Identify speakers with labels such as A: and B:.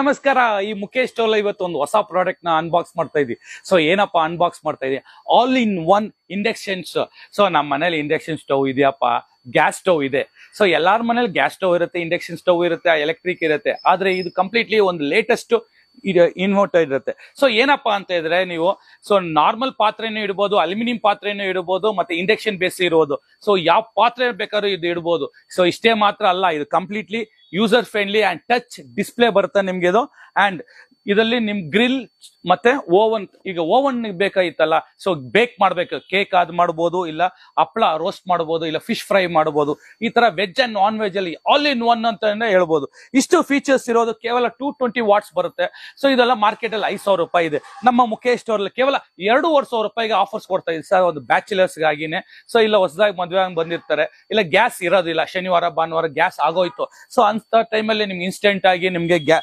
A: ನಮಸ್ಕಾರ. ಈ ಮುಖೇಶ್ ಟೋಲ್ ಇವತ್ತು ಒಂದು ಹೊಸ ಪ್ರಾಡಕ್ಟ್ ನ ಅನ್ಬಾಕ್ಸ್ ಮಾಡ್ತಾ ಇದೀವಿ. ಸೊ ಏನಪ್ಪಾ ಅನ್ಬಾಕ್ಸ್ ಮಾಡ್ತಾ ಇದೀವಿ, all in one induction. So ನಮ್ಮ ಮನೇಲಿ ಇಂಡಕ್ಷನ್ ಸ್ಟವ್ ಇದೆಯಪ್ಪ, ಗ್ಯಾಸ್ ಸ್ಟವ್ ಇದೆ. ಸೊ ಎಲ್ಲಾರ ಮನೇಲಿ ಗ್ಯಾಸ್ ಸ್ಟವ್ ಇರುತ್ತೆ, ಇಂಡಕ್ಷನ್ ಸ್ಟವ್ ಇರುತ್ತೆ, ಎಲೆಕ್ಟ್ರಿಕ್ ಇರುತ್ತೆ. ಆದ್ರೆ ಇದು ಕಂಪ್ಲೀಟ್ಲಿ ಒಂದು ಲೇಟೆಸ್ಟ್ ಇನ್ವರ್ಟರ್ ಇರುತ್ತೆ. ಸೊ ಏನಪ್ಪಾ ಅಂತ ಇದ್ರೆ ನೀವು ನಾರ್ಮಲ್ ಪಾತ್ರೆನೂ ಇಡಬಹುದು, ಅಲ್ಯೂಮಿನಿಯಂ ಪಾತ್ರೆನೂ ಇಡಬಹುದು, ಮತ್ತೆ ಇಂಡಕ್ಷನ್ ಬೇಸ್ ಇರೋದು. ಸೊ ಯಾವ ಪಾತ್ರೆ ಬೇಕಾದ್ರೂ ಇದು ಇಡಬಹುದು. ಸೊ ಇಷ್ಟೇ ಮಾತ್ರ ಅಲ್ಲ, ಇದು completely user friendly and touch display ಬರುತ್ತೆ ನಿಮ್ಗೆ ಇದು. ಅಂಡ್ ಇದರಲ್ಲಿ ನಿಮ್ ಗ್ರಿಲ್ ಮತ್ತೆ ಓವನ್, ಈಗ ಓವನ್ ಬೇಕಾಗಿತ್ತಲ್ಲ, ಸೊ ಬೇಕ್ ಮಾಡ್ಬೇಕು, ಕೇಕ್ ಅದ್ ಮಾಡ್ಬೋದು, ಇಲ್ಲ ಹಪ್ಳ ರೋಸ್ಟ್ ಮಾಡ್ಬೋದು, ಇಲ್ಲ ಫಿಶ್ ಫ್ರೈ ಮಾಡ್ಬೋದು. ಈ ತರ ವೆಜ್ ಅಂಡ್ ನಾನ್ ವೆಜ್ ಅಲ್ಲಿ ಆಲ್ ಇನ್ ಒನ್ ಅಂತ ಹೇಳ್ಬೋದು. ಇಷ್ಟು ಫೀಚರ್ಸ್ ಇರೋದು ಕೇವಲ 220 ವಾಟ್ಸ್ ಬರುತ್ತೆ. ಸೊ ಇದೆಲ್ಲ ಮಾರ್ಕೆಟ್ ಅಲ್ಲಿ 5,000 ರೂಪಾಯಿ ಇದೆ. ನಮ್ಮ ಮುಖೇಶ್ ಸ್ಟೋರ್ ಅಲ್ಲಿ ಕೇವಲ 2,500 ರೂಪಾಯಿಗೆ ಆಫರ್ಸ್ ಕೊಡ್ತಾ ಇದೆ ಸರ್, ಒಂದು ಬ್ಯಾಚುಲರ್ಸ್ ಗಾಗಿನೇ. ಸೊ ಇಲ್ಲ ಹೊಸದಾಗಿ ಮದುವೆ ಆಗಿ ಬಂದಿರ್ತಾರೆ, ಇಲ್ಲ ಗ್ಯಾಸ್ ಇರೋದಿಲ್ಲ, ಶನಿವಾರ ಭಾನುವಾರ ಗ್ಯಾಸ್ ಆಗೋಯ್ತು. ಸೊ ಅಂತ ಟೈಮಲ್ಲಿ ನಿಮ್ಗೆ ಇನ್ಸ್ಟೆಂಟ್ ಆಗಿ ನಿಮ್ಗೆ